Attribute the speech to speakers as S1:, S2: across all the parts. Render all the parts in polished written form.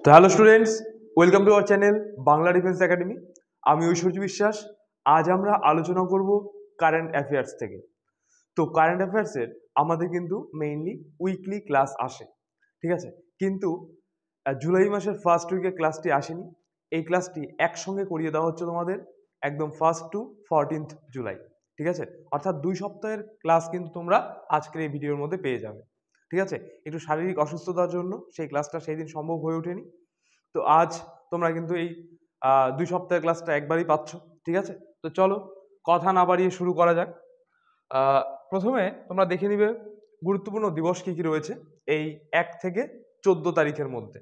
S1: তো hello students, welcome to our channel Bangla defence academy. আমি ঐশ্বর্য বিশ্বাস। আজ আমরা আলোচনা করব কারেন্ট অ্যাফেয়ার্স থেকে। তো কারেন্ট অ্যাফেয়ার্সের আমাদের কিন্তু মেইনলি উইকলি ক্লাস আসে, ঠিক আছে। কিন্তু জুলাই মাসের ফার্স্ট উইকে ক্লাসটি আসেনি। এই ক্লাসটি একসঙ্গে করিয়ে দেওয়া হচ্ছে তোমাদের একদম 1st to 14th জুলাই, ঠিক আছে। অর্থাৎ 2 সপ্তাহের ক্লাস কিন্তু তোমরা আজকের এই ভিডিওর মধ্যে পেয়ে যাবে, ঠিক আছে। একটু শারীরিক অসুস্থতার জন্য সেই ক্লাসটা সেই দিন সম্ভব হয়ে ওঠেনি। তো আজ তোমরা কিন্তু এই 2 সপ্তাহের ক্লাসটা একবারই পাচ্ছ, ঠিক আছে। তো চলো কথা না বাড়িয়ে শুরু করা যাক। প্রথমে তোমরা দেখে নিবে গুরুত্বপূর্ণ দিবস কি কি রয়েছে এই 1 থেকে 14 তারিখের মধ্যে।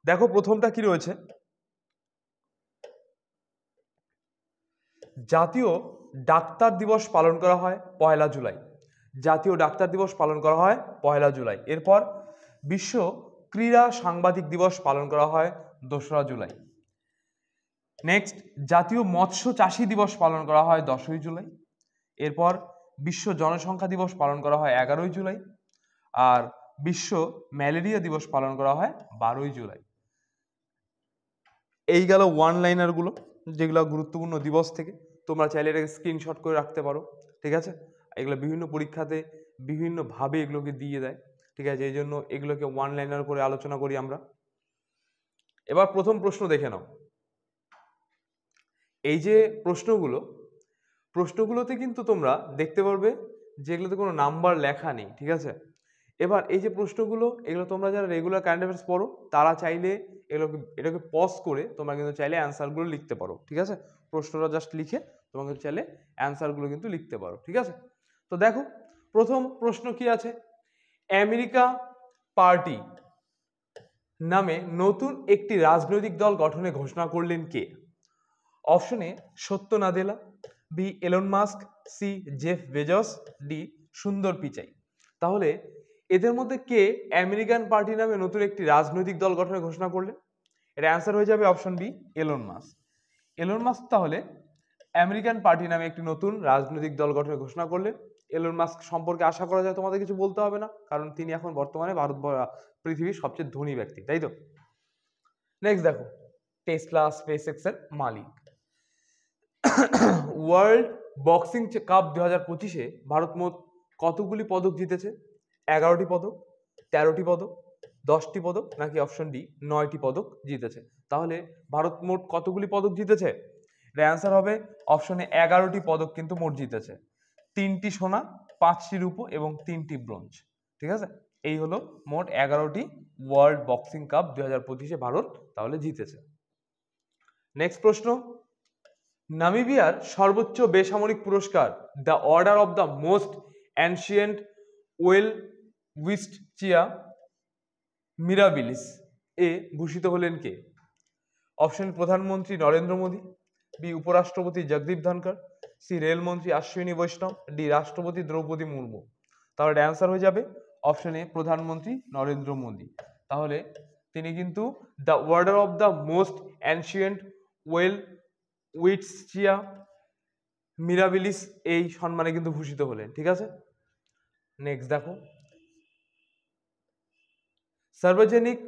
S1: দেখো প্রথমটা কি রয়েছে, জাতীয় ডাক্তার দিবস পালন করা হয় 1 জুলাই। জাতীয় ডাক্তার দিবস পালন করা হয় 1 জুলাই। এরপর বিশ্ব ক্রীড়া সাংবাদিক দিবস পালন করা হয় 2রা জুলাই। নেক্সট জাতীয় মৎস্য চাষী দিবস পালন করা হয় 10ই জুলাই। এরপর বিশ্ব জনসংখ্যা দিবস পালন করা হয় 11ই জুলাই। আর বিশ্ব ম্যালেরিয়া দিবস পালন করা হয় 12ই জুলাই। এই গেল ওয়ান লাইনারগুলো, যেগুলো গুরুত্বপূর্ণ দিবস থেকে। তোমরা চাইলে এটাকে স্ক্রিনশট করে রাখতে পারো, ঠিক আছে। এগুলো বিভিন্ন পরীক্ষাতে বিভিন্নভাবে এগুলোকে দিয়ে দেয়, ঠিক আছে। এই জন্য এগুলোকে ওয়ান লাইনার করে আলোচনা করি আমরা। এবার প্রথম প্রশ্ন দেখে নাও। এই যে প্রশ্নগুলোতে কিন্তু তোমরা দেখতে পারবে যেগুলোতে কোনো নাম্বার লেখা নেই, ঠিক আছে। এবার এই যে প্রশ্নগুলো, এগুলো তোমরা যারা রেগুলার কারেন্ট অ্যাফেয়ার্স পড়ো তারা চাইলে এটাকে পজ করে তোমরা কিন্তু চাইলে অ্যান্সারগুলো লিখতে পারো, ঠিক আছে। প্রশ্নটা জাস্ট লিখে তোমরা কিন্তু চাইলে অ্যান্সারগুলো কিন্তু লিখতে পারো, ঠিক আছে। তো দেখো প্রথম প্রশ্ন কি আছে, আমেরিকা পার্টি নামে নতুন একটি রাজনৈতিক দল গঠনে ঘোষণা করলেন কে? Option A Satya Nadella, B Elon Musk, C Jeff Bezos, D Sundar Pichai. তাহলে এদের মধ্যে কে আমেরিকান পার্টি নামে নতুন একটি রাজনৈতিক দল গঠনের ঘোষণা করলেন? এর অ্যান্সার হয়ে যাবে option B Elon Musk. Elon Musk তাহলে আমেরিকান পার্টি নামে একটি নতুন রাজনৈতিক দল গঠনের ঘোষণা করলেন। এলন মাস্ক সম্পর্কে আশা করা যায় তোমাদের কিছু বলতে হবে না, কারণ তিনি এখন বর্তমানে পৃথিবীর সবচেয়ে ধনী ব্যক্তি, তাই তো। নেক্সট দেখো, টেসলা স্পেসএক্স এর মালিক। ওয়ার্ল্ড বক্সিং কাপ 2025-এ ভারত মোট কতগুলি পদক জিতেছে? 11টি পদক, 13টি পদক, 10টি পদক, নাকি অপশন ডি 9টি পদক জিতেছে? তাহলে ভারত মোট কতগুলি পদক জিতেছে? এর অ্যান্সার হবে অপশনে 11টি পদক কিন্তু মোট জিতেছে। 3টি সোনা, 5টি রূপো এবং 3টি ব্রোঞ্জ, ঠিক আছে। এই হলো মোট 11টি ওয়ার্ল্ড বক্সিং কাপ 2025-এ ভারত তাহলে জিতেছে। নেক্সট প্রশ্ন, নামিবিয়ার সর্বোচ্চ বেসামরিক পুরস্কার the Order of the Most Ancient Welwitschia Mirabilis এ ভূষিত হলেন কে? অপশন প্রধানমন্ত্রী নরেন্দ্র মোদী, বি উপরাষ্ট্রপতি জগদীপ ধনখড়, সি রেলমন্ত্রী অশ্বিনী বৈষ্ণব, ডি রাষ্ট্রপতি দ্রৌপদী মুর্মু। তাহলে অ্যান্সার হয়ে যাবে অপশন এ প্রধানমন্ত্রী নরেন্দ্র মোদী। তাহলে তিনি কিন্তু the Order of the Most Ancient Welwitschia Mirabilis এই সম্মানে কিন্তু ভূষিত হলেন, ঠিক আছে। নেক্সট দেখো, সার্বজনিক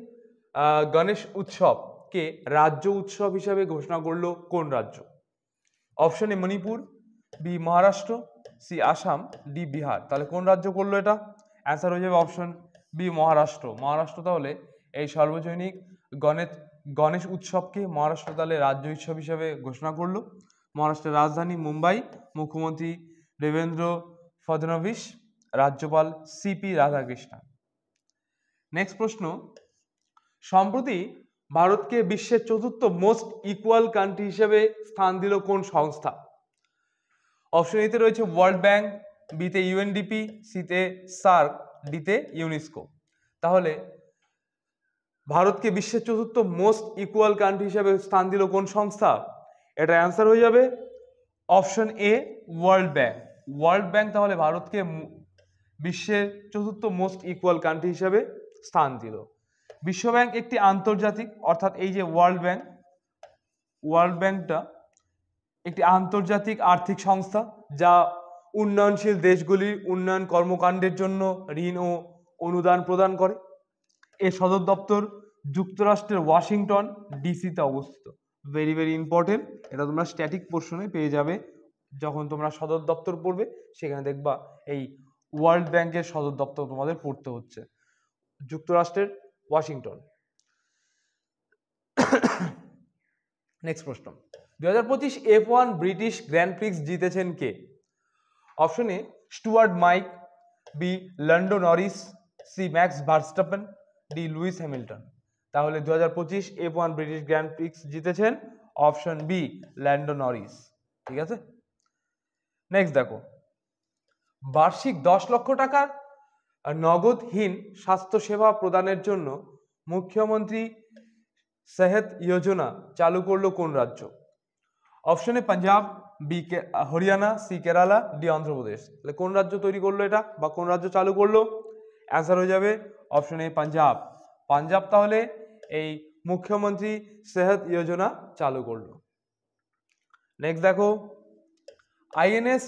S1: গণেশ উৎসবকে রাজ্য উৎসব হিসেবে ঘোষণা করলো কোন রাজ্য? Option A Manipur, B Maharashtra, C Assam, D Bihar. তাহলে কোন রাজ্য করলো এটা? অ্যান্সার হয়ে যাবে অপশন বি মহারাষ্ট্র। মহারাষ্ট্র তাহলে এই সার্বজনিক গণেশ উৎসবকে মহারাষ্ট্র তাহলে রাজ্য উৎসব হিসেবে ঘোষণা করলো। মহারাষ্ট্রের রাজধানী মুম্বাই, মুখ্যমন্ত্রী দেবেন্দ্র ফডনভিস, রাজ্যপাল সিপি রাধাকৃষ্ণন। নেক্সট প্রশ্ন, সম্প্রতি ভারতকে বিশ্বের 4র্থ মোস্ট ইকুয়াল কান্ট্রি হিসেবে স্থান দিল কোন সংস্থা? অপশন এতে রয়েছে ওয়ার্ল্ড ব্যাংক, বিতে ইউএনডিপি, সিতে সার্ক, ডিতে ইউনেস্কো। তাহলে ভারতকে বিশ্বের 4র্থ মোস্ট ইকুয়াল কান্ট্রি হিসেবে স্থান দিল কোন সংস্থা? এটা অ্যান্সার হয়ে যাবে option a world bank. World bank তাহলে ভারতকে বিশ্বের 4র্থ মোস্ট ইকুয়াল কান্ট্রি হিসেবে স্থান দিল। বিশ্বব্যাংক একটি আন্তর্জাতিক, অর্থাৎ এই যে ওয়ার্ল্ড ব্যাংকটা একটি আন্তর্জাতিক আর্থিক সংস্থা যা উন্নয়নশীল দেশগুলির উন্নয়ন কর্মকাণ্ডের জন্য ঋণ ও অনুদান প্রদান করে। এর সদর দপ্তর যুক্তরাষ্ট্রের ওয়াশিংটন ডিসিতে অবস্থিত। ভেরি ভেরি ইম্পর্টেন্ট, এটা তোমরা স্ট্যাটিক পোর্শনে পেয়ে যাবে যখন তোমরা সদর দপ্তর পড়বে, সেখানে দেখবা এই ওয়ার্ল্ড ব্যাংকের সদর দপ্তর তোমাদের পড়তে হচ্ছে, যুক্তরাষ্ট্রের ওয়াশিংটন। নেক্সট প্রশ্ন, 2025 F1 ব্রিটিশ গ্র্যান্ড প্রিক্স জিতেছেন কে? Option A Stuart Mike, B Lando Norris, C Max Verstappen, D Lewis Hamilton. তাহলে 2025 F1 ব্রিটিশ গ্র্যান্ড প্রিক্স জিতেছেন অপশন বি ল্যান্ডো নরিস। ঠিক আছে, নেক্সট দেখো, বার্ষিক 10 লক্ষ টাকার নগদহীন স্বাস্থ্য সেবা প্রদানের জন্য মুখ্যমন্ত্রী সেহত যোজনা চালু করলো কোন রাজ্য? Option A Punjab, B Haryana, C Kerala, D Andhra Pradesh. তাহলে কোন রাজ্য তৈরি করলো এটা বা কোন রাজ্য চালু করলো? অ্যান্সার হয়ে যাবে অপশন এ পাঞ্জাব। পাঞ্জাব তাহলে এই মুখ্যমন্ত্রী সেহত যোজনা চালু করলো। নেক্সট দেখো, আইএনএস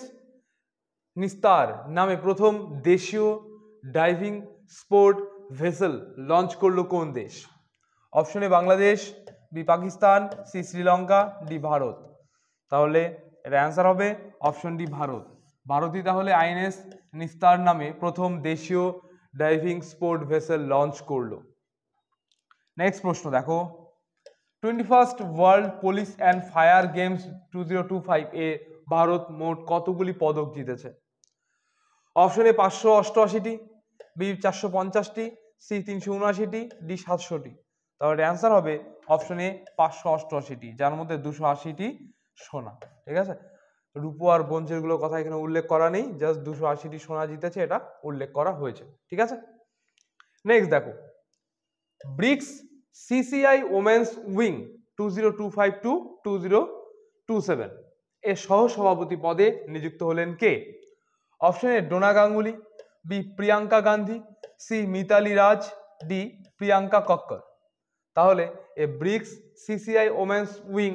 S1: নিস্তার নামে প্রথম দেশীয় ডাইভিং স্পোর্ট ভেসেল লঞ্চ করলো কোন দেশ? Option A Bangladesh, B Pakistan, C Sri Lanka, D Bharat. তাহলে এর অ্যান্সার হবে অপশন ডি ভারত। ভারতই তাহলে আইএনএস নিস্তার নামে প্রথম দেশীয় ডাইভিং স্পোর্ট ভেসেল লঞ্চ করলো। নেক্সট প্রশ্ন দেখো, 21st World Police and Fire Games 2025 এ ভারত মোট কতগুলি পদক জিতেছে? অপশন এ 588টি, বি 450টি, সি 379টি, ডি 700টি। তাহলে অ্যান্সার হবে অপশন এ 588টি, যার মধ্যে 280টি সোনা। ঠিক আছে, রূপো আর ব্রোঞ্জের গুলোর কথা এখানে উল্লেখ করা নেই, জাস্ট 280টি সোনা জিতেছে এটা উল্লেখ করা হয়েছে। ঠিক আছে, নেক্সট দেখো, BRICS CCI women's wing 2025 to 2027 এর সহ সভাপতি পদে নিযুক্ত হলেন কে? Option A Dona Ganguly, B Priyanka Gandhi, C Mithali Raj, D Priyanka Kakkar. তাহলে এ ব্রিক্স সিসিআই ওমেন্স উইং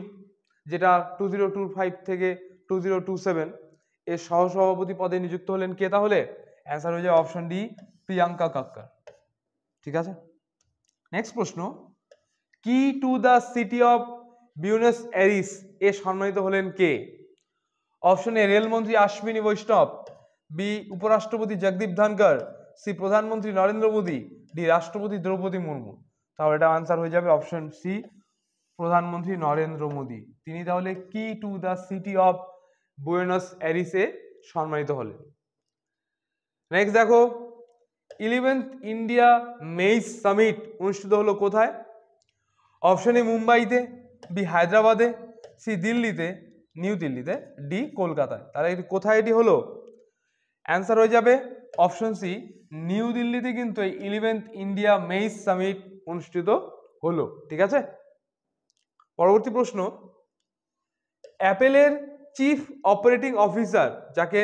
S1: যেটা 2025 থেকে 2027 এর সহসভাপতি পদে নিযুক্ত হলেন কে? তাহলে অ্যান্সার হয়ে যায় অপশন ডি প্রিয়াঙ্কা কক্কর। ঠিক আছে, নেক্সট প্রশ্ন, কি টু দ্য সিটি অফ বিউনাস এরিস এ সম্মানিত হলেন কে? অপশন এ রেলমন্ত্রী অশ্বিনী বৈষ্ণব, বি উপরাষ্ট্রপতি জগদীপ ধনকর, সি প্রধানমন্ত্রী নরেন্দ্র মোদী, ডি রাষ্ট্রপতি দ্রৌপদী মুর্মু। তাহলে এটা আনসার হয়ে যাবে অপশন সি প্রধানমন্ত্রী নরেন্দ্র মোদী। তিনি তাহলে key to the city of Buenos এরিসে সম্মানিত হলেন। নেক্সট দেখো, 11th ইন্ডিয়া মেইস সামিট অনুষ্ঠিত হলো কোথায়? অপশন এ মুম্বাইতে, বি হায়দ্রাবাদে, সি দিল্লিতে, নিউ দিল্লিতে, ডি কলকাতায়। তাহলে এটি কোথায় এটি হলো? অ্যান্সার হয়ে যাবে অপশন সি নিউ দিল্লিতে কিন্তু এই 11th ইন্ডিয়া মেইস সামিট অনুষ্ঠিত হলো। ঠিক আছে, পরবর্তী প্রশ্ন, অ্যাপেলের চিফ অপারেটিং অফিসার যাকে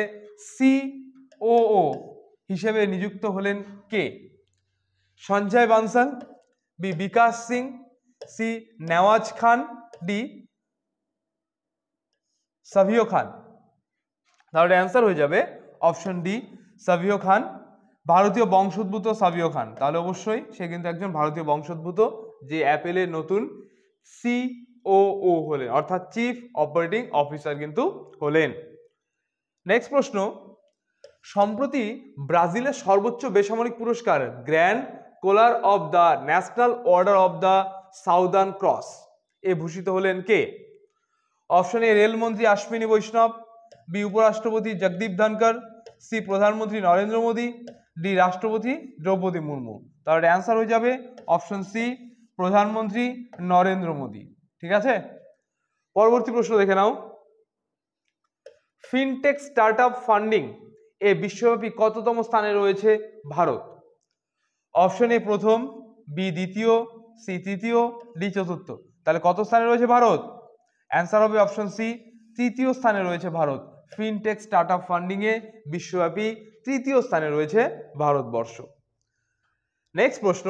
S1: সিওও হিসেবে নিযুক্ত হলেন কে? সঞ্জয় বানসাল, বি বিকাশ সিং, সি নেওয়াজ খান, ডি সাভিও খান। তাহলে অ্যান্সার হয়ে যাবে অপশন ডি সাভিও খান, ভারতীয় বংশোদ্ভূত সাভিও খান। তাহলে অবশ্যই সে কিন্তু একজন ভারতীয় বংশোদ্ভূত যে অ্যাপেলের নতুন সিওও হলেন, অর্থাৎ চিফ অপারেটিং অফিসার কিন্তু হলেন। নেক্সট প্রশ্ন, সম্প্রতি ব্রাজিলের সর্বোচ্চ বেসামরিক পুরস্কার Grand Collar of the National Order of the Southern Cross এ ভূষিত হলেন কে? অপশন এ রেলমন্ত্রী অশ্বিনী বৈষ্ণব, বি উপরাষ্ট্রপতি জগদীপ ধনকর, সি প্রধানমন্ত্রী নরেন্দ্র মোদী, ডি রাষ্ট্রপতি দ্রৌপদী মুর্মু। তাহলে অ্যান্সার হয়ে যাবে অপশন সি প্রধানমন্ত্রী নরেন্দ্র মোদী। ঠিক আছে, পরবর্তী প্রশ্ন দেখে নাও, ফিনটেক স্টার্টআপ ফান্ডিং এ বিশ্বব্যাপী কততম স্থানে রয়েছে ভারত? অপশন এ প্রথম, বি দ্বিতীয়, সি তৃতীয়, ডি চতুর্থ। তাহলে কত স্থানে রয়েছে ভারত? অ্যান্সার হবে অপশন সি তৃতীয় স্থানে রয়েছে ভারত। ফিনটেক স্টার্টআপ ফান্ডিং এ বিশ্বব্যাপী তৃতীয় স্থানে রয়েছে ভারতবর্ষ। নেক্সট প্রশ্ন,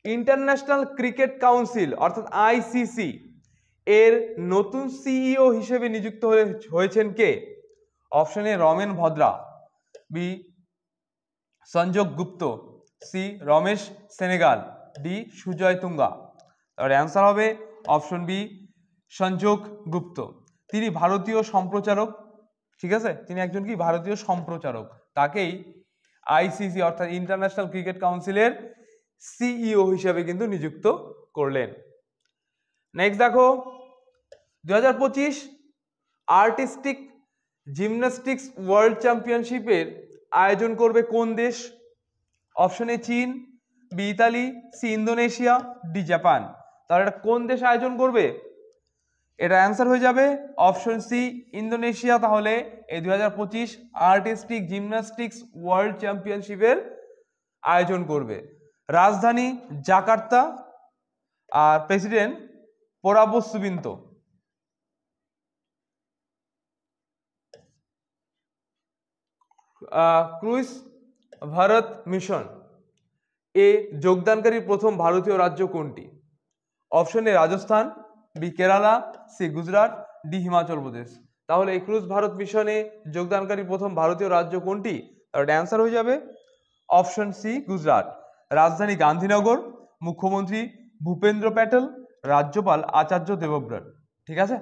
S1: ইন্টারন্যাশনাল ক্রিকেট কাউন্সিল অর্থাৎ আইসিসি এর নতুন সিইও হিসেবে নিযুক্ত হয়েছেন কে? Option A Ramen Bhadra, B Sanjog Gupta, C Ramesh Senegal, D Sujay Tunga. তাহলে অ্যান্সার হবে অপশন বি সঞ্জোগ গুপ্ত। তিনি ভারতীয় সম্প্রচারক, ঠিক আছে, তিনি একজন কি ভারতীয় সম্প্রচারক, তাকেই আইসিসি অর্থাৎ ইন্টারন্যাশনাল ক্রিকেট কাউন্সিলের সিইও হিসেবে কিন্তু নিযুক্ত করলেন। নেক্সট দেখো 2025 আর্টিস্টিক জিমন্যাস্টিক্স ওয়ার্ল্ড চ্যাম্পিয়নশিপের আয়োজন করবে কোন দেশ? অপশন এ চীন, B Italy, C Indonesia, D Japan. তাহলে এটা কোন দেশ আয়োজন করবে? এটা অ্যান্সার হয়ে যাবে অপশন সি ইন্দোনেশিয়া। তাহলে এই 2025 আর্টিস্টিক জিমন্যাস্টিক্স ওয়ার্ল্ড চ্যাম্পিয়নশিপের আয়োজন করবে। রাজধানী জাকার্তা, আর president Prabowo Subianto. Cruise Bharat mission এ যোগদানকারী প্রথম ভারতীয় রাজ্য কোনটি? Option A Rajasthan, B Kerala, C Gujarat, D Himachal Pradesh. তাহলে এই ক্রুজ ভারত মিশনে যোগদানকারী প্রথম ভারতীয় রাজ্য কোনটি? তাহলে অ্যান্সার হয়ে যাবে অপশন সি গুজরাট। রাজধানী গান্ধীনগর, মুখ্যমন্ত্রী ভূপেন্দ্র প্যাটেল, রাজ্যপাল আচার্য দেবব্রত। ঠিক আছে,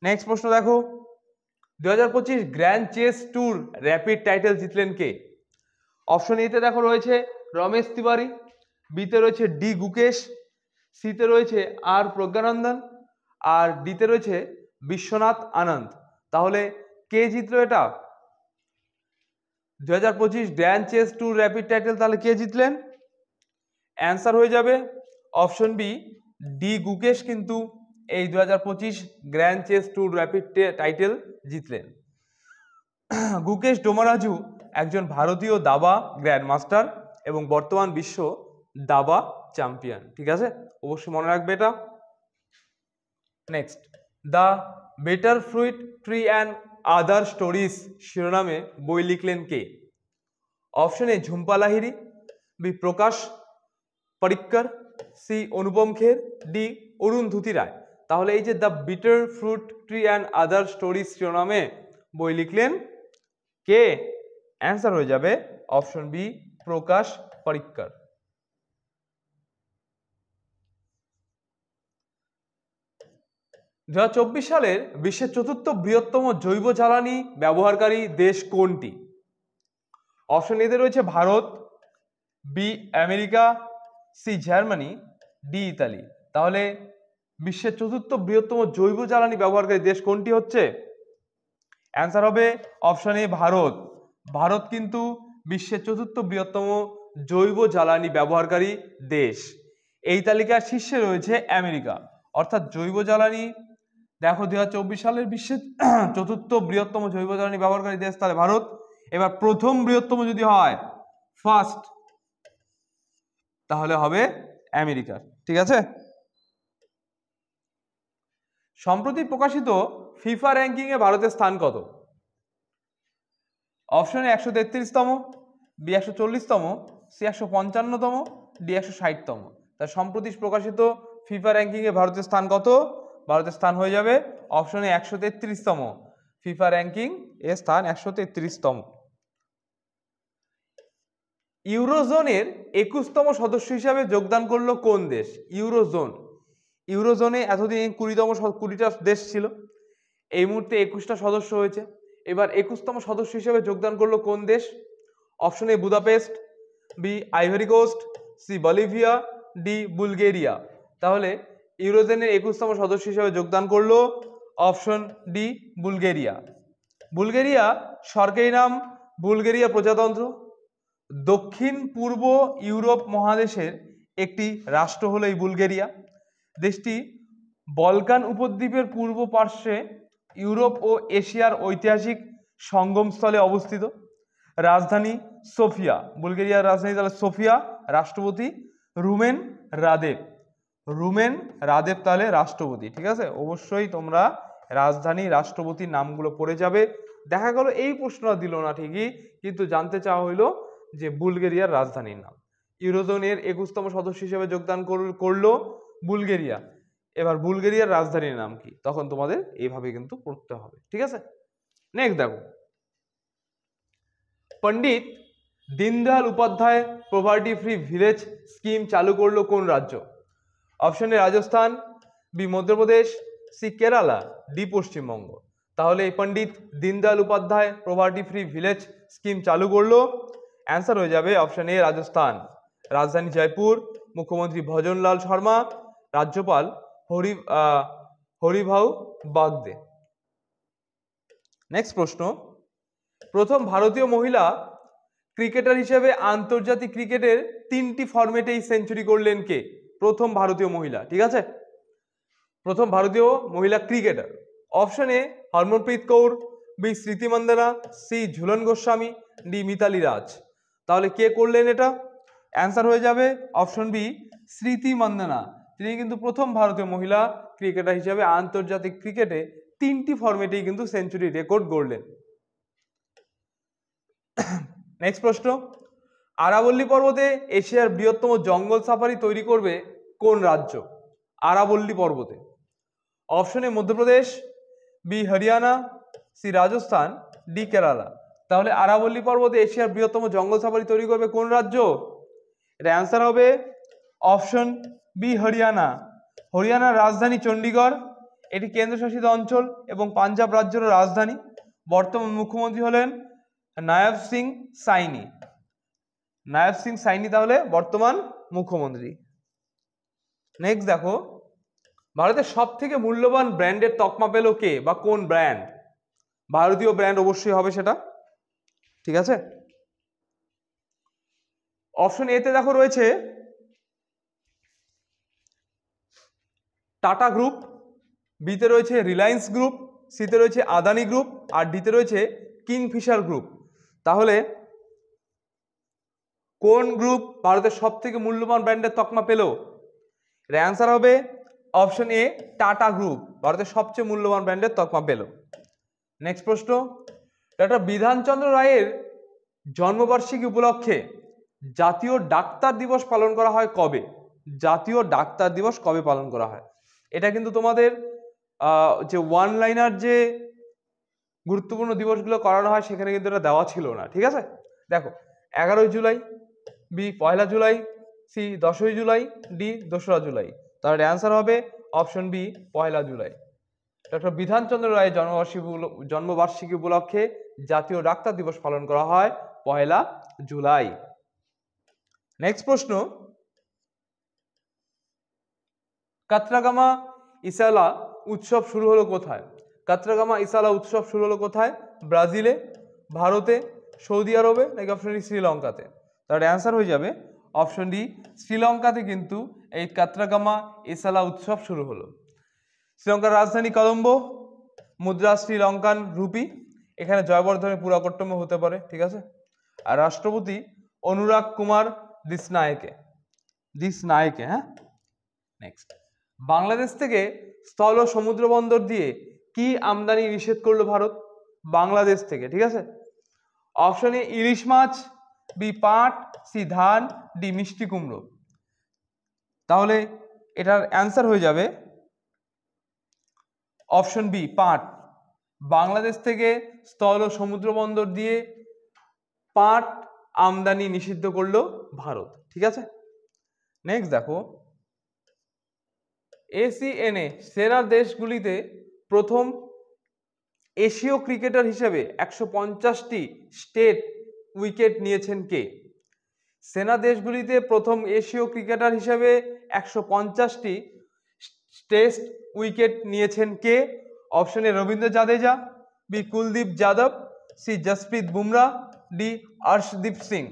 S1: নেক্সট প্রশ্ন দেখো 2025 grand chess tour rapid title জিতলেন কে? অপশন এতে দেখো রয়েছে রমেশ তিওয়ারি, বিতে রয়েছে ডি গুকেশ, সিতে রয়েছে আর প্রজ্ঞানন্দন, আর ডিতে রয়েছে বিশ্বনাথ আনন্দ। তাহলে কে জিতলো এটা? 2025 grand chess tour rapid title তাহলে কে জিতলেন? অ্যান্সার হয়ে যাবে অপশন বি ডি গুকেশ কিন্তু এই 2025 grand chess tour rapid title জিতলেন। গুকেশ ডোমারাজু একজন ভারতীয় দাবা গ্র্যান্ড মাস্টার এবং বর্তমান বিশ্ব দাবা চ্যাম্পিয়ন। ঠিক আছে, অবশ্যই মনে রাখবে এটা। Next, the better fruit tree and other stories শিরোনামে বই লিখলেন কে? Option A Jhumpa Lahiri, B Prakash Parrikar, C Anupam Kher, D Arundhati Roy. তাহলে এই যে the bitter fruit tree and other stories শিরোনামে বই লিখলেন কে? অ্যান্সার হয়ে যাবে অপশন বি প্রকাশ পরিক্কর। দু 2024 সালের বিশ্বের চতুর্থ বৃহত্তম জৈব জ্বালানি ব্যবহারকারী দেশ কোনটি? অপশন এতে রয়েছে Bharat, B America, C Germany, D Italy. তাহলে বিশ্বের চতুর্থ বৃহত্তম জৈব জ্বালানি ব্যবহারকারী দেশ কোনটি হচ্ছে? অ্যান্সার হবে অপশন এ ভারত। ভারত কিন্তু বিশ্বের চতুর্থ বৃহত্তম জৈব জ্বালানি ব্যবহারকারী দেশ। এই তালিকার শীর্ষে রয়েছে আমেরিকা। অর্থাৎ জৈব জ্বালানি দেখো 2024 সালের বিশ্বের চতুর্থ বৃহত্তম জৈব জ্বালানি ব্যবহারকারী দেশ তাহলে ভারত। এবার প্রথম বৃহত্তম যদি হয় ফার্স্ট, তাহলে হবে আমেরিকা। ঠিক আছে, সম্প্রতি প্রকাশিত ফিফা র্যাঙ্কিং এ ভারতের স্থান কত? অপশনে 133তম, বি 140তম, সি 155তম, ডি 160তম। তার সম্প্রতি প্রকাশিত ফিফা র্যাঙ্কিং এ ভারতের স্থান কত? ভারতের স্থান হয়ে যাবে অপশনে 133তম। ফিফা র্যাঙ্কিং এর স্থান 133তম। ইউরোজোনের 21তম সদস্য হিসাবে যোগদান করলো কোন দেশ? ইউরোজোন, ইউরোজোনে এতদিন 20টা দেশ ছিল, এই মুহূর্তে 21টা সদস্য হয়েছে। এবার 21তম সদস্য হিসেবে যোগদান করলো কোন দেশ? Option A Budapest, B Ivory Coast, C Bolivia, D Bulgaria. তাহলে ইউরোজোনের 21তম সদস্য হিসেবে যোগদান করলো অপশন ডি বুলগেরিয়া। বুলগেরিয়া সরকারি নাম বুলগেরিয়া প্রজাতন্ত্র। দক্ষিণ পূর্ব ইউরোপ মহাদেশের একটি রাষ্ট্র হলো এই বুলগেরিয়া। দেশটি বলকান উপদ্বীপের পূর্ব পার্শ্বে ইউরোপ ও এশিয়ার ঐতিহাসিক সঙ্গমস্থলে অবস্থিত। রাজধানী সোফিয়া, বুলগেরিয়ার রাজধানী তাহলে সোফিয়া। রাষ্ট্রপতি রুমেন রাদেভ, রুমেন রাদেভ তাহলে রাষ্ট্রপতি। ঠিক আছে, অবশ্যই তোমরা রাজধানী রাষ্ট্রপতির নামগুলো পড়ে যাবে। দেখা গেল এই প্রশ্নটা দিল না ঠিকই, কিন্তু জানতে চাওয়া হইলো যে বুলগেরিয়ার রাজধানীর নাম। ইউরোজোনের 21তম সদস্য হিসেবে যোগদান করলো বুলগেরিয়া। এবার বুলগেরিয়ার রাজধানীর নাম কি? তখন তোমাদের এইভাবে কিন্তু পড়তে হবে। ঠিক আছে, নেক্সট দেখো Pandit Deendayal Upadhyay poverty free village scheme চালু করলো কোন রাজ্য? Option A Rajasthan, B Madhya Pradesh, C Kerala, D Paschimbanga. তাহলে এই Pandit Deendayal Upadhyay poverty free village scheme চালু করলো, অ্যান্সার হয়ে যাবে অপশন এ রাজস্থান। রাজধানী জয়পুর, মুখ্যমন্ত্রী ভজনলাল শর্মা, রাজ্যপাল হরিভাউ বাগদে। নেক্সট প্রশ্ন, প্রথম ভারতীয় মহিলা ক্রিকেটার হিসেবে আন্তর্জাতিক ক্রিকেটের 3টি ফরম্যাটেই সেঞ্চুরি করলেন কে? প্রথম ভারতীয় মহিলা, ঠিক আছে, প্রথম ভারতীয় মহিলা cricketer. Option A Harmanpreet Kaur, B Smriti Mandhana, C Jhulan Goswami, D Mithali Raj. তাহলে কে করলেন এটা? অ্যান্সার হয়ে যাবে অপশন বি স্মৃতি মান্দানা। তিনি কিন্তু প্রথম ভারতীয় মহিলা ক্রিকেটার হিসেবে আন্তর্জাতিক ক্রিকেটে 3টি ফরম্যাটেই কিন্তু সেঞ্চুরি রেকর্ড গড়লেন। নেক্সট প্রশ্ন, আরাবল্লী পর্বতে এশিয়ার বৃহত্তম জঙ্গল সাফারি তৈরি করবে কোন রাজ্য? আরাবল্লী পর্বতে। Option A Madhya Pradesh, B Haryana, C Rajasthan, D Kerala. তাহলে আরাবল্লী পর্বতে এশিয়ার বৃহত্তম জঙ্গল সাফারি তৈরি করবে কোন রাজ্য? এটা অ্যান্সার হবে অপশন বি হরিয়ানা। হরিয়ানার রাজধানী চণ্ডীগড়, এটি কেন্দ্রশাসিত অঞ্চল এবং পাঞ্জাব রাজ্যের রাজধানী। বর্তমান মুখ্যমন্ত্রী হলেন নায়াব সিং সাইনি। নায়াব সিং সাইনি তাহলে বর্তমান মুখ্যমন্ত্রী। নেক্সট দেখো, ভারতের সব থেকে মূল্যবান ব্র্যান্ডের তকমা পেল কে বা কোন ব্র্যান্ড? ভারতীয় ব্র্যান্ড অবশ্যই হবে সেটা, ঠিক আছে। অপশন এ তে দেখো রয়েছে টাটা গ্রুপ, বিতে রয়েছে রিলায়েন্স গ্রুপ, সিতে রয়েছে আদানি গ্রুপ, আর ডিতে রয়েছে কিংফিশার গ্রুপ। তাহলে কোন গ্রুপ ভারতের সব থেকে মূল্যবান ব্র্যান্ডের তকমা পেল? এর অ্যান্সার হবে অপশন এ টাটা গ্রুপ ভারতের সবচেয়ে মূল্যবান ব্র্যান্ডের তকমা পেল। নেক্সট প্রশ্ন, ডক্টর বিধানচন্দ্র রায়ের জন্মবার্ষিকী উপলক্ষে জাতীয় ডাক্তার দিবস পালন করা হয় কবে? জাতীয় ডাক্তার দিবস কবে পালন করা হয়? এটা কিন্তু তোমাদের যে ওয়ান লাইনার যে গুরুত্বপূর্ণ দিবসগুলো করানো হয় সেখানে কিন্তু এটা দেওয়া ছিল না, ঠিক আছে। দেখো 11ই জুলাই, বি 1 জুলাই, সি 10ই জুলাই, ডি 2রা জুলাই। তাহলে অ্যান্সার হবে অপশন বি 1 জুলাই। ডক্টর বিধানচন্দ্র রায়ের জন্মবার্ষিকী উপলক্ষে জাতীয় ডাক্তার দিবস পালন করা হয় 1 জুলাই। নেক্সট প্রশ্ন, কাতরাগামা ইসালা উৎসব শুরু হলো কোথায়? কাতরাগামা ইসালা উৎসব শুরু হলো কোথায়? ব্রাজিলে, ভারতে, সৌদি আরবে, নাকি অপশন ডি শ্রীলঙ্কাতে? তাহলে অ্যান্সার হয়ে যাবে অপশন ডি শ্রীলঙ্কাতে কিন্তু এই কাতরাগামা ইসালা উৎসব শুরু হলো। শ্রীলঙ্কার রাজধানী কলম্বো, মুদ্রা শ্রীলঙ্কান রুপি, এখানে জয়বর্ধনের পুরাকট্টম হতে পারে, ঠিক আছে। আর রাষ্ট্রপতি অনুরাগ কুমার দিসনায়েকে। হ্যাঁ, নেক্সট, বাংলাদেশ থেকে স্থল ও সমুদ্র বন্দর দিয়ে কি আমদানি নিষেধ করলো ভারত? বাংলাদেশ থেকে, ঠিক আছে। অপশন এ ইলিশ মাছ, বি পাট, সি ধান, ডি মিষ্টি কুমড়ো। তাহলে এটার অ্যান্সার হয়ে যাবে অপশন বি পাট। বাংলাদেশ থেকে স্থল ও সমুদ্র বন্দর দিয়ে পাট আমদানি নিষিদ্ধ করলো ভারত, ঠিক আছে। নেক্সট দেখো, ACNA সেরা দেশগুলিতে প্রথম এশীয় ক্রিকেটার হিসেবে 150টি স্টেট উইকেট নিয়েছেন কে? সেনা দেশগুলিতে প্রথম এশীয় ক্রিকেটার হিসেবে 150টি টেস্ট উইকেট নিয়েছেন কে? Option A Rabindra Jadeja, B Kuldeep Yadav, C Jasprit Bumrah, D Arshdeep Singh.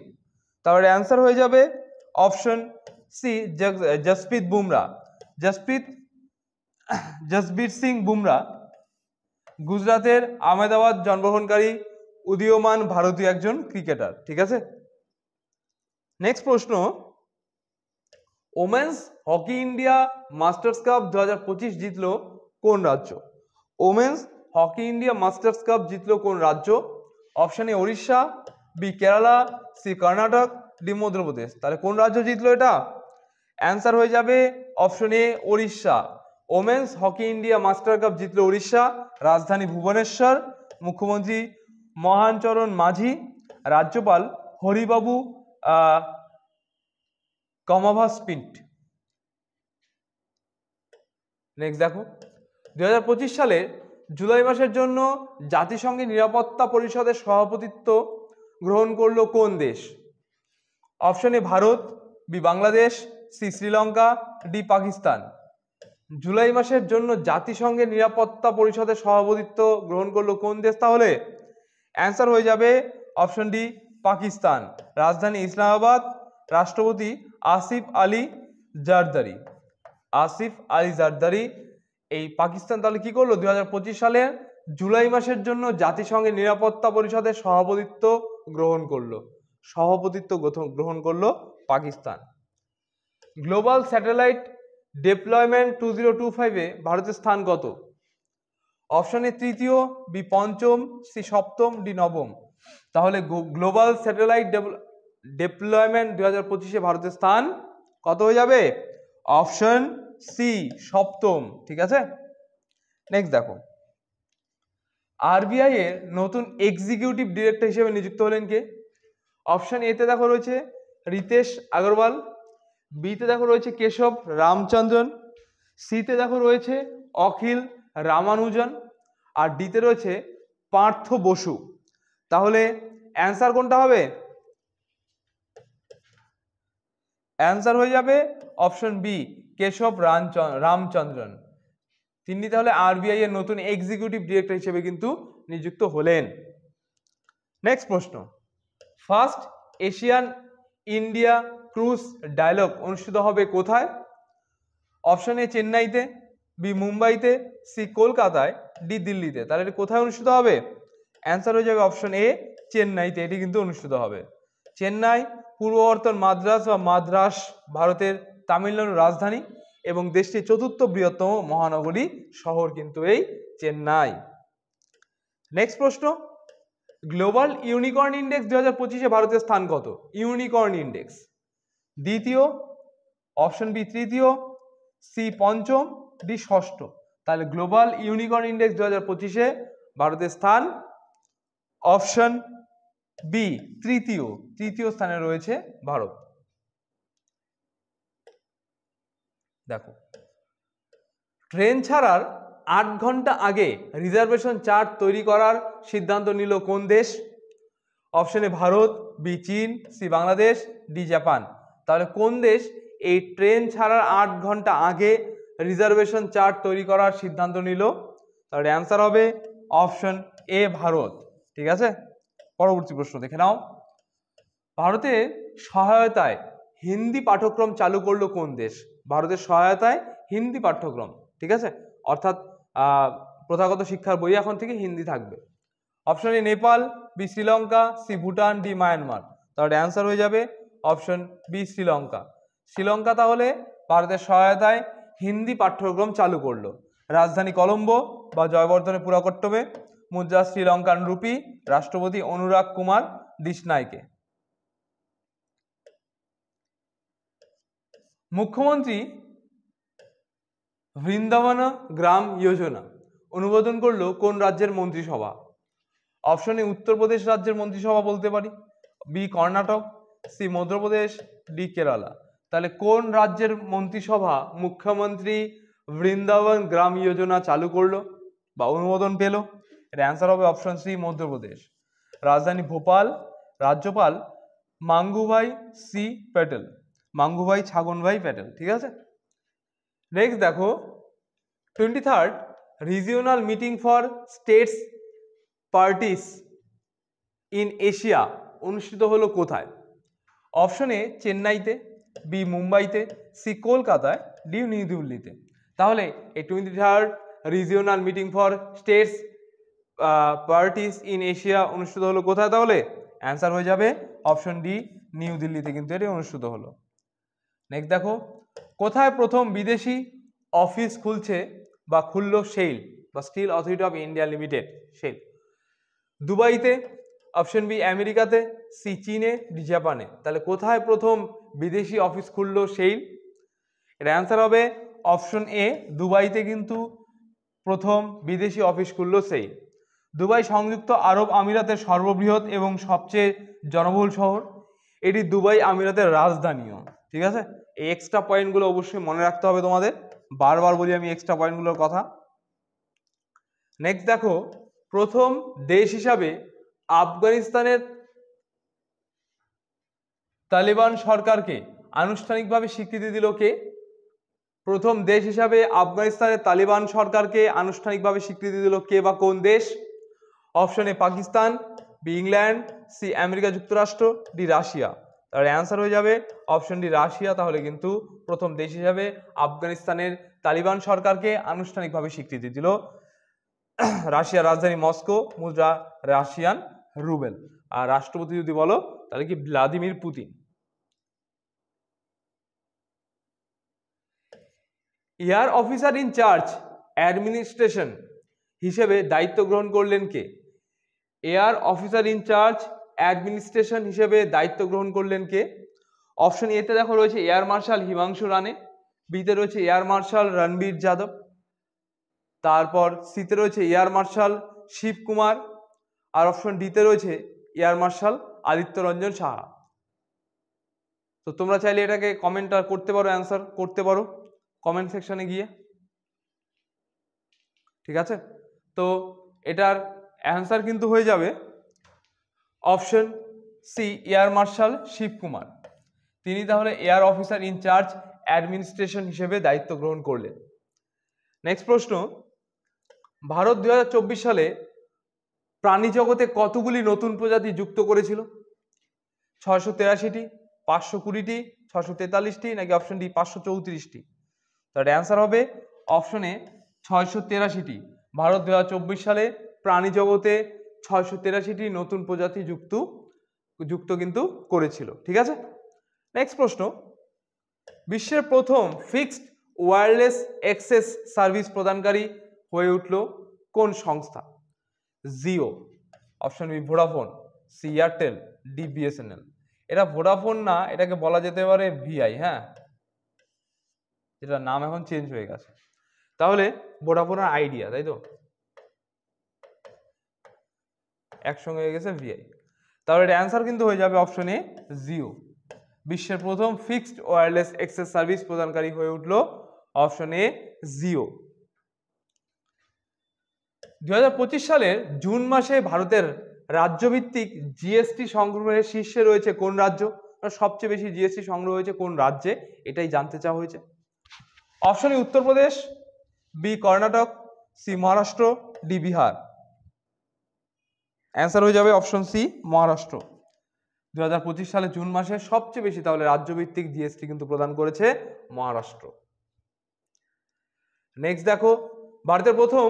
S1: তাহলে অ্যান্সার হয়ে যাবে অপশন সি জসপ্রীত বুমরা। জসবীর সিং বুমরা গুজরাটের আহমেদাবাদ জন্মগ্রহণকারী উদীয়মান ভারতীয় একজন ক্রিকেটার, ঠিক আছে। নেক্সট প্রশ্ন, women's hockey India masters cup 2025 জিতলো কোন রাজ্য? Women's hockey India masters cup জিতলো কোন রাজ্য? Option A Odisha, B Kerala, C Karnataka, D Madhya Pradesh. তাহলে কোন রাজ্য জিতলো এটা? অ্যান্সার হয়ে যাবে option A Odisha. Women's hockey India master cup জিতলো উড়িষ্যা, রাজধানী ভুবনেশ্বর, মুখ্যমন্ত্রী মহান চরণ মাঝি, রাজ্যপাল হরিবাবু কমাভাসপিন্ট। নেক্সট দেখো 2025 সালে জুলাই মাসের জন্য জাতিসংঘের নিরাপত্তা পরিষদের সভাপতিত্ব গ্রহণ করলো কোন দেশ? Option A Bharat, B Bangladesh, C Sri Lanka, D Pakistan. July মাসের জন্য জাতিসংঘের নিরাপত্তা পরিষদের সভাপতিত্ব গ্রহণ করলো কোন দেশ? তাহলে অ্যান্সার হয়ে যাবে অপশন ডি পাকিস্তান। রাজধানী ইসলামাবাদ, রাষ্ট্রপতি আসিফ আলী জারদারি। আসিফ আলী জারদারি এই পাকিস্তান তাহলে কি করলো 2025 সালে জুলাই মাসের জন্য জাতিসংঘের নিরাপত্তা পরিষদের সভাপতিত্ব গ্রহণ করলো। সভাপতিত্ব গ্রহণ করলো পাকিস্তান। গ্লোবাল স্যাটেলাইট ডেপ্লয়মেন্ট 2025-এ ভারতের স্থান কত? অপশন এ তৃতীয়, বি পঞ্চম, সি সপ্তম, ডি নবম। তাহলে গ্লোবাল স্যাটেলাইট ডেপ্লয়মেন্ট 2025-এ ভারতের স্থান কত হয়ে যাবে? অপশন সি সপ্তম। ঠিক আছে, নেক্সট দেখো আরবিআই এর নতুন এক্সিকিউটিভ ডিরেক্টর হিসেবে নিযুক্ত হলেন কে? অপশন এ তে দেখো রয়েছে রিতেশ আগরওয়াল, বি তে দেখো রয়েছে কেশব রামচন্দ্রন, সি তে দেখো রয়েছে অখিল রামানুজন, আর ডি তে রয়েছে পার্থ বসু। তাহলে অ্যান্সার কোনটা হবে? অ্যান্সার হয়ে যাবে অপশন বি কেশব রামচন্দ্রন। তিনি তাহলে আরবিআই এর নতুন এক্সিকিউটিভ ডিরেক্টর হিসেবে কিন্তু নিযুক্ত হলেন। নেক্সট প্রশ্ন, first Asian India cruise dialogue অনুষ্ঠিত হবে কোথায়? অপশন এ চেন্নাইতে, বি মুম্বাইতে, সি কলকাতায়, ডি দিল্লিতে। তাহলে এটি কোথায় অনুষ্ঠিত হবে? অ্যান্সার হয়ে যাবে অপশন এ চেন্নাইতে। এটি কিন্তু অনুষ্ঠিত হবে। চেন্নাই পূর্ব বর্তমান মাদ্রাস বা মাদ্রাস ভারতের তামিলনাড়ুর রাজধানী এবং দেশটির চতুর্থ বৃহত্তম মহানগরী শহর কিন্তু এই চেন্নাই। নেক্সট প্রশ্ন, গ্লোবাল ইউনিকর্ন ইন্ডেক্স 2025-এ ভারতের স্থান কত? ইউনিকর্ন ইন্ডেক্স দ্বিতীয়, অপশন বি তৃতীয়, সি পঞ্চম, ডি ষষ্ঠ। তাহলে গ্লোবাল ইউনিকর্ন ইন্ডেক্স 2025-এ ভারতের স্থান অপশন বি তৃতীয়। তৃতীয় স্থানে রয়েছে ভারত। দেখো ট্রেন ছাড়ার 8 ঘন্টা আগে রিজার্ভেশন চার্ট তৈরি করার সিদ্ধান্ত নিল কোন দেশ? অপশন এ ভারত, বি চীন, সি বাংলাদেশ, ডি জাপান। তাহলে কোন দেশ এই ট্রেন ছাড়ার 8 ঘন্টা আগে রিজার্ভেশন চার্ট তৈরি করার সিদ্ধান্ত নিল? তাহলে অ্যান্সার হবে অপশন এ ভারত। ঠিক আছে, পরবর্তী প্রশ্ন দেখে নাও। ভারতের সহায়তায় হিন্দি পাঠ্যক্রম চালু করলো কোন দেশ? ভারতের সহায়তায় হিন্দি পাঠ্যক্রম, ঠিক আছে, অর্থাৎ প্রথাগত শিক্ষার বই এখন থেকে হিন্দি থাকবে। Option A Nepal, B Sri Lanka, C Bhutan, D Myanmar. তাহলে অ্যান্সার হয়ে যাবে অপশন বি শ্রীলঙ্কা। শ্রীলঙ্কা তাহলে ভারতের সহায়তায় হিন্দি পাঠ্যক্রম চালু করলো। রাজধানী কলম্বো বা জয়বর্ধনের পুরাকট্টমে, মুদ্রা শ্রীলঙ্কান রুপি, রাষ্ট্রপতি অনুরাগ কুমার দিশনাইকে। মুখ্যমন্ত্রী বৃন্দাবন গ্রাম যোজনা অনুমোদন করলো কোন রাজ্যের মন্ত্রিসভা? অপশন এ উত্তরপ্রদেশ রাজ্যের মন্ত্রিসভা বলতে পারি, B Karnataka, C Madhya Pradesh, D Kerala. তাহলে কোন রাজ্যের মন্ত্রিসভা মুখ্যমন্ত্রী বৃন্দাবন গ্রাম যোজনা চালু করলো বা অনুমোদন পেল? এর অ্যান্সার হবে অপশন সি মধ্যপ্রদেশ। রাজধানী ভোপাল, রাজ্যপাল মাঙ্গুভাই সি প্যাটেল, মাঙ্গুভাই ছাগনভাই প্যাটেল। ঠিক আছে, নেক্সট দেখো 23rd regional meeting for states parties in Asia অনুষ্ঠিত হলো কোথায়? অপশন এ চেন্নাইতে, বি মুম্বাইতে, সি কলকাতায়, ডি নিউ দিল্লিতে। তাহলে এই 23rd regional meeting for states parties in Asia অনুষ্ঠিত হলো কোথায়? তাহলে অ্যান্সার হয়ে যাবে অপশন ডি নিউ দিল্লিতে কিন্তু এটি অনুষ্ঠিত হলো। নেক্সট দেখো কোথায় প্রথম বিদেশি অফিস খুলছে বা খুললো সেল বা steel authority of India limited SAIL? দুবাইতে, অপশন বি আমেরিকাতে, সি চীনে, ডি জাপানে। তাহলে কোথায় প্রথম বিদেশি অফিস খুললো সেল? এর অ্যান্সার হবে অপশন এ দুবাইতে কিন্তু প্রথম বিদেশি অফিস খুললো সেল। দুবাই সংযুক্ত আরব আমিরাতের সর্ববৃহৎ এবং সবচেয়ে জনবহুল শহর। এটি দুবাই আমিরাতের রাজধানীও। ঠিক আছে, এই এক্সট্রা পয়েন্টগুলো অবশ্যই মনে রাখতে হবে তোমাদের, বারবার বলি আমি এক্সট্রা পয়েন্টগুলোর কথা। নেক্সট দেখো, প্রথম দেশ হিসাবে আফগানিস্তানের তালিবান সরকারকে আনুষ্ঠানিকভাবে স্বীকৃতি দিল কে? প্রথম দেশ হিসাবে আফগানিস্তানের তালিবান সরকারকে আনুষ্ঠানিকভাবে স্বীকৃতি দিল কে বা কোন দেশ? Option A Pakistan, B England, C America যুক্তরাষ্ট্র, ডি রাশিয়া। তাহলে অ্যান্সার হয়ে যাবে অপশন ডি রাশিয়া। তাহলে কিন্তু প্রথম দেশ হিসাবে আফগানিস্তানের তালিবান সরকারকে আনুষ্ঠানিকভাবে স্বীকৃতি দিল রাশিয়ার রাজধানী মস্কো, মুদ্রা রাশিয়ান রুবেল। আর রাষ্ট্রপতি যদি বলো তাহলে কি Vladimir Putin. Air officer in charge administration হিসেবে দায়িত্ব গ্রহণ করলেন কে? Air officer in charge administration হিসেবে দায়িত্ব গ্রহণ করলেন কে? অপশন এতে দেখো রয়েছে এয়ার মার্শাল হিমাংশু রানে, বিতে রয়েছে এয়ার মার্শাল রণবীর যাদব, তারপর সিতে রয়েছে এয়ার মার্শাল শিব কুমার, আর অপশন ডিতে রয়েছে এয়ার মার্শাল আদিত্য রঞ্জন সাহা। তো তোমরা চাইলে এটাকে কমেন্ট করতে পারো, অ্যান্সার করতে পারো কমেন্ট সেকশনে গিয়ে। ঠিক আছে, তো এটার অ্যান্সার কিন্তু হয়ে যাবে option C air marshal Shiv Kumar. তিনি তাহলে air officer in charge administration হিসেবে দায়িত্ব গ্রহণ করলেন। নেক্সট প্রশ্ন, ভারত 2024 সালে প্রাণী জগতে কতগুলি নতুন প্রজাতি যুক্ত করেছিল? 683টি, 520টি, 643টি, নাকি অপশন ডি 534টি? তার অ্যান্সার হবে অপশনে 683টি। ভারত 2024 সালে প্রাণী জগতে 683টি নতুন প্রজাতি যুক্ত কিন্তু করেছিল। ঠিক আছে, নেক্সট প্রশ্ন, বিশ্বের প্রথম ফিক্সড ওয়্যারলেস অ্যাক্সেস সার্ভিস প্রদানকারী হয়ে উঠল কোন সংস্থা? Jio, option B Vodafone, C Airtel, D BSNL. এটা ভোডাফোন না, এটাকে বলা যেতে পারে ভিআই। হ্যাঁ, এটার নাম এখন চেঞ্জ হয়ে গেছে। তাহলে ভোডাফোন আর আইডিয়া, তাই তো একসঙ্গে হয়ে গেছে ভিআই। তাহলে এর অ্যান্সার কিন্তু হয়ে যাবে অপশন এ জিও। বিশ্বের প্রথম ফিক্সড ওয়্যারলেস অ্যাক্সেস সার্ভিস প্রদানকারী হয়ে উঠল অপশন এ জিও। 2025 সালের জুন মাসে ভারতের রাজ্যভিত্তিক জিএসটি সংগ্রহের শীর্ষে রয়েছে কোন রাজ্য? সবচেয়ে বেশি জিএসটি সংগ্রহ হয়েছে কোন রাজ্যে, এটাই জানতে চাওয়া হয়েছে। Option A Uttar Pradesh, B Karnataka, C Maharashtra, D Bihar. Answer হয়ে যাবে অপশন সি মহারাষ্ট্র। 2025 সালে জুন মাসে সবচেয়ে বেশি তাহলে রাজ্যভিত্তিক জিএসটি কিন্তু প্রদান করেছে মহারাষ্ট্র। নেক্সট দেখো, ভারতের প্রথম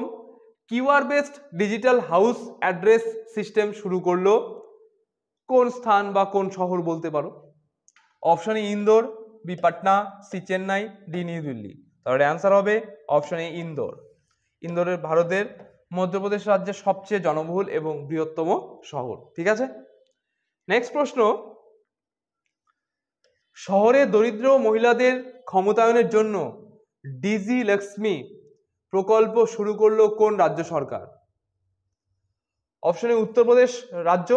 S1: QR based digital house address system শুরু করলো কোন স্থান বা কোন শহর বলতে পারো? Option A Indore, B Patna, C Chennai, D New Delhi. তাহলে অ্যান্সার হবে অপশন এ ইন্দোর। ইন্দোরের ভারতের মধ্যপ্রদেশ রাজ্যের সবচেয়ে জনবহুল এবং বৃহত্তম শহর। ঠিক আছে, নেক্সট প্রশ্ন, শহরে দরিদ্র মহিলাদের ক্ষমতায়নের জন্য ডিজি লক্ষ্মী প্রকল্প শুরু করলো কোন রাজ্য সরকার? অপশনে উত্তরপ্রদেশ রাজ্য,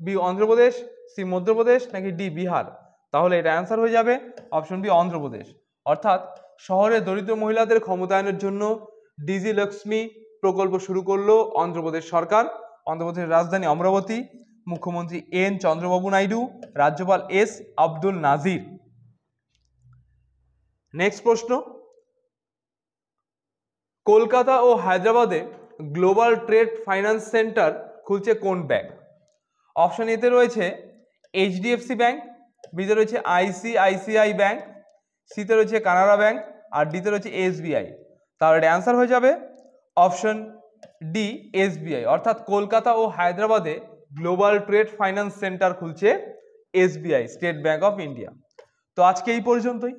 S1: বি অন্ধ্রপ্রদেশ, সি মধ্যপ্রদেশ, নাকি ডি বিহার। তাহলে এটা অ্যান্সার হয়ে যাবে অপশন বি অন্ধ্রপ্রদেশ। অর্থাৎ শহরে দরিদ্র মহিলাদের ক্ষমতায়নের জন্য ডিজি লক্ষ্মী প্রকল্প শুরু করলো অন্ধ্রপ্রদেশ সরকার। অন্ধ্রপ্রদেশের রাজধানী অমরাবতী, মুখ্যমন্ত্রী এন চন্দ্রবাবু নাইডু, রাজ্যপাল এস আব্দুল নাজির। নেক্সট প্রশ্ন, কলকাতা ও হায়দ্রাবাদে গ্লোবাল ট্রেড ফাইন্যান্স সেন্টার খুলছে কোন ব্যাংক? অপশন এতে রয়েছে এইচডিএফসি ব্যাংক, বিতে রয়েছে আইসিআইসিআই ব্যাংক, সিতে রয়েছে কানাড়া ব্যাংক, আর ডিতে রয়েছে এসবিআই। তাহলে অ্যান্সার হয়ে যাবে অপশন ডি এসবিআই। অর্থাৎ কলকাতা ও হায়দ্রাবাদে গ্লোবাল ট্রেড ফাইন্যান্স সেন্টার খুলছে SBI, state bank of India. তো আজকে এই পর্যন্তই।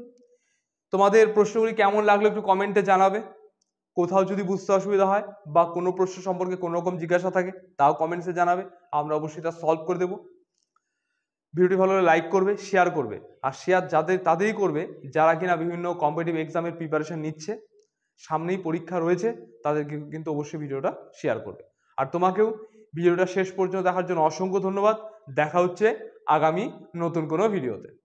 S1: তোমাদের প্রশ্নগুলি কেমন লাগলো একটু কমেন্টে জানাবে। কোথাও যদি বুঝতে অসুবিধা হয় বা কোনো প্রশ্ন সম্পর্কে কোনো রকম জিজ্ঞাসা থাকে তাও কমেন্টসে জানাবে, আমরা অবশ্যই তা সলভ করে দেবো। ভিডিওটি ভালো হলে লাইক করবে, শেয়ার করবে, আর শেয়ার তাদেরই করবে যারা কিনা বিভিন্ন কম্পিটিটিভ এক্সামের প্রিপারেশন নিচ্ছে, সামনেই পরীক্ষা রয়েছে, তাদেরকে কিন্তু অবশ্যই ভিডিওটা শেয়ার করবে। আর তোমাকেও ভিডিওটা শেষ পর্যন্ত দেখার জন্য অসংখ্য ধন্যবাদ। দেখা হচ্ছে আগামী নতুন কোনো ভিডিওতে।